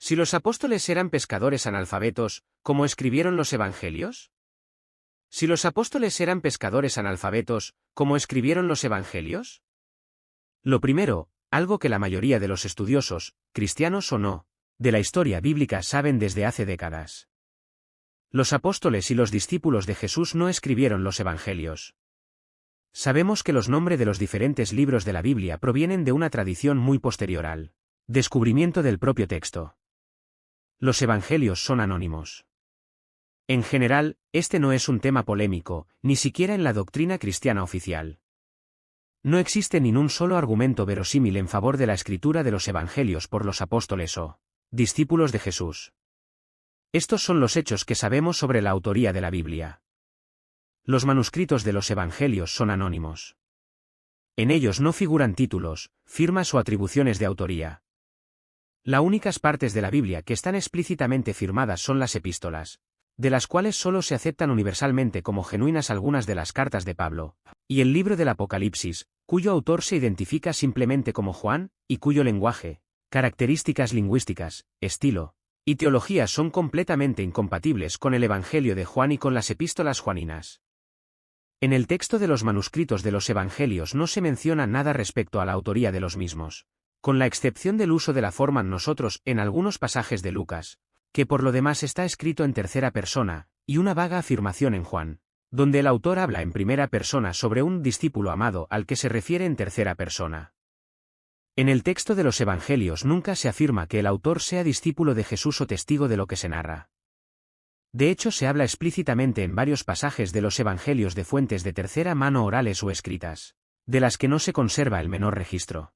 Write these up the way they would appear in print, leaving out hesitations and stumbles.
Si los apóstoles eran pescadores analfabetos, ¿cómo escribieron los evangelios? Si los apóstoles eran pescadores analfabetos, ¿cómo escribieron los evangelios? Lo primero, algo que la mayoría de los estudiosos, cristianos o no, de la historia bíblica saben desde hace décadas. Los apóstoles y los discípulos de Jesús no escribieron los evangelios. Sabemos que los nombres de los diferentes libros de la Biblia provienen de una tradición muy posterior al descubrimiento del propio texto. Los evangelios son anónimos. En general, este no es un tema polémico, ni siquiera en la doctrina cristiana oficial. No existe ni un solo argumento verosímil en favor de la escritura de los evangelios por los apóstoles o discípulos de Jesús. Estos son los hechos que sabemos sobre la autoría de la Biblia. Los manuscritos de los evangelios son anónimos. En ellos no figuran títulos, firmas o atribuciones de autoría. Las únicas partes de la Biblia que están explícitamente firmadas son las epístolas, de las cuales solo se aceptan universalmente como genuinas algunas de las cartas de Pablo, y el libro del Apocalipsis, cuyo autor se identifica simplemente como Juan, y cuyo lenguaje, características lingüísticas, estilo y teología son completamente incompatibles con el Evangelio de Juan y con las epístolas juaninas. En el texto de los manuscritos de los evangelios no se menciona nada respecto a la autoría de los mismos, con la excepción del uso de la forma nosotros en algunos pasajes de Lucas, que por lo demás está escrito en tercera persona, y una vaga afirmación en Juan, donde el autor habla en primera persona sobre un discípulo amado al que se refiere en tercera persona. En el texto de los evangelios nunca se afirma que el autor sea discípulo de Jesús o testigo de lo que se narra. De hecho, se habla explícitamente en varios pasajes de los evangelios de fuentes de tercera mano orales o escritas, de las que no se conserva el menor registro.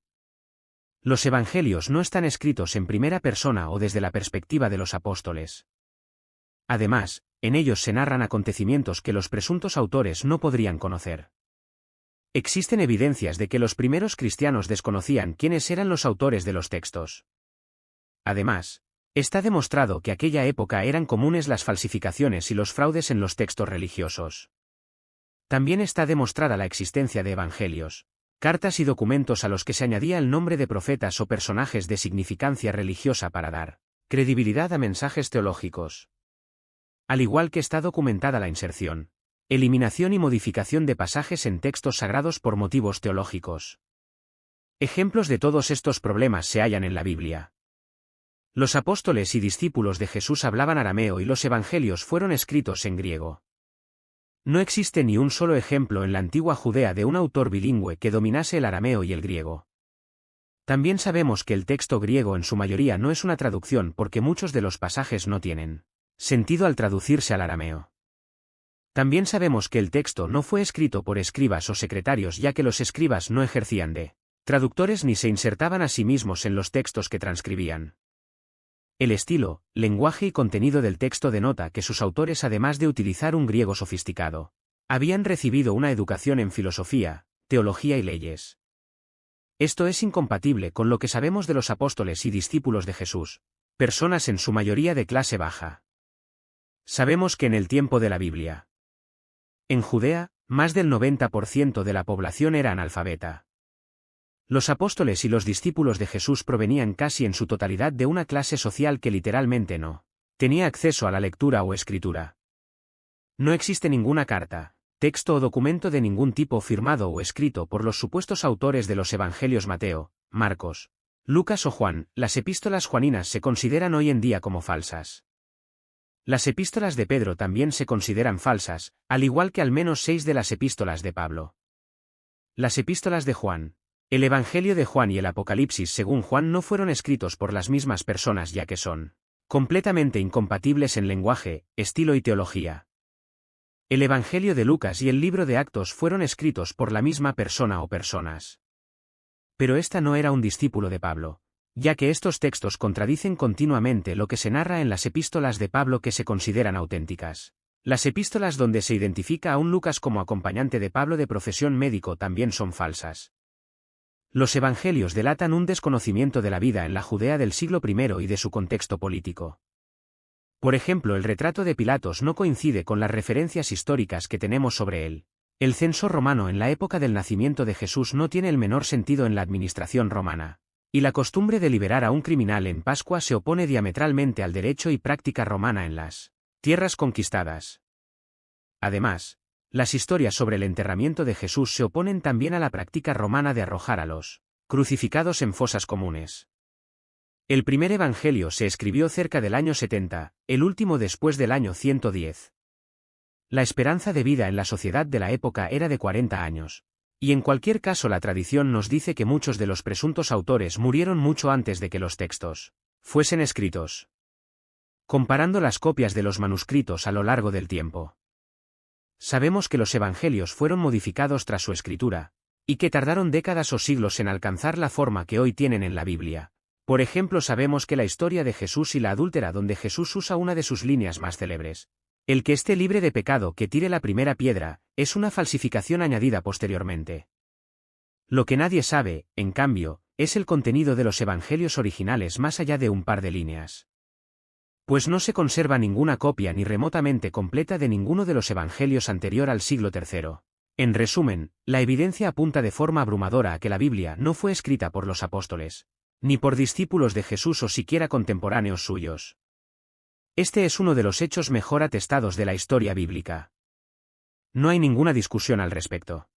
Los evangelios no están escritos en primera persona o desde la perspectiva de los apóstoles. Además, en ellos se narran acontecimientos que los presuntos autores no podrían conocer. Existen evidencias de que los primeros cristianos desconocían quiénes eran los autores de los textos. Además, está demostrado que aquella época eran comunes las falsificaciones y los fraudes en los textos religiosos. También está demostrada la existencia de evangelios, cartas y documentos a los que se añadía el nombre de profetas o personajes de significancia religiosa para dar credibilidad a mensajes teológicos. Al igual que está documentada la inserción, eliminación y modificación de pasajes en textos sagrados por motivos teológicos. Ejemplos de todos estos problemas se hallan en la Biblia. Los apóstoles y discípulos de Jesús hablaban arameo y los evangelios fueron escritos en griego. No existe ni un solo ejemplo en la antigua Judea de un autor bilingüe que dominase el arameo y el griego. También sabemos que el texto griego en su mayoría no es una traducción porque muchos de los pasajes no tienen sentido al traducirse al arameo. También sabemos que el texto no fue escrito por escribas o secretarios ya que los escribas no ejercían de traductores ni se insertaban a sí mismos en los textos que transcribían. El estilo, lenguaje y contenido del texto denota que sus autores, además de utilizar un griego sofisticado, habían recibido una educación en filosofía, teología y leyes. Esto es incompatible con lo que sabemos de los apóstoles y discípulos de Jesús, personas en su mayoría de clase baja. Sabemos que en el tiempo de la Biblia, en Judea, más del 90% de la población era analfabeta. Los apóstoles y los discípulos de Jesús provenían casi en su totalidad de una clase social que literalmente no tenía acceso a la lectura o escritura. No existe ninguna carta, texto o documento de ningún tipo firmado o escrito por los supuestos autores de los evangelios Mateo, Marcos, Lucas o Juan. Las epístolas juaninas se consideran hoy en día como falsas. Las epístolas de Pedro también se consideran falsas, al igual que al menos 6 de las epístolas de Pablo. Las epístolas de Juan, el Evangelio de Juan y el Apocalipsis según Juan no fueron escritos por las mismas personas ya que son completamente incompatibles en lenguaje, estilo y teología. El Evangelio de Lucas y el libro de Actos fueron escritos por la misma persona o personas. Pero esta no era un discípulo de Pablo, ya que estos textos contradicen continuamente lo que se narra en las epístolas de Pablo que se consideran auténticas. Las epístolas donde se identifica a un Lucas como acompañante de Pablo de profesión médico también son falsas. Los evangelios delatan un desconocimiento de la vida en la Judea del siglo I y de su contexto político. Por ejemplo, el retrato de Pilatos no coincide con las referencias históricas que tenemos sobre él. El censo romano en la época del nacimiento de Jesús no tiene el menor sentido en la administración romana. Y la costumbre de liberar a un criminal en Pascua se opone diametralmente al derecho y práctica romana en las tierras conquistadas. Además, las historias sobre el enterramiento de Jesús se oponen también a la práctica romana de arrojar a los crucificados en fosas comunes. El primer evangelio se escribió cerca del año 70, el último después del año 110. La esperanza de vida en la sociedad de la época era de 40 años. Y en cualquier caso la tradición nos dice que muchos de los presuntos autores murieron mucho antes de que los textos fuesen escritos. Comparando las copias de los manuscritos a lo largo del tiempo, sabemos que los evangelios fueron modificados tras su escritura, y que tardaron décadas o siglos en alcanzar la forma que hoy tienen en la Biblia. Por ejemplo, sabemos que la historia de Jesús y la adúltera, donde Jesús usa una de sus líneas más célebres, el que esté libre de pecado que tire la primera piedra, es una falsificación añadida posteriormente. Lo que nadie sabe, en cambio, es el contenido de los evangelios originales más allá de un par de líneas. Pues no se conserva ninguna copia ni remotamente completa de ninguno de los evangelios anterior al siglo III. En resumen, la evidencia apunta de forma abrumadora a que la Biblia no fue escrita por los apóstoles, ni por discípulos de Jesús o siquiera contemporáneos suyos. Este es uno de los hechos mejor atestados de la historia bíblica. No hay ninguna discusión al respecto.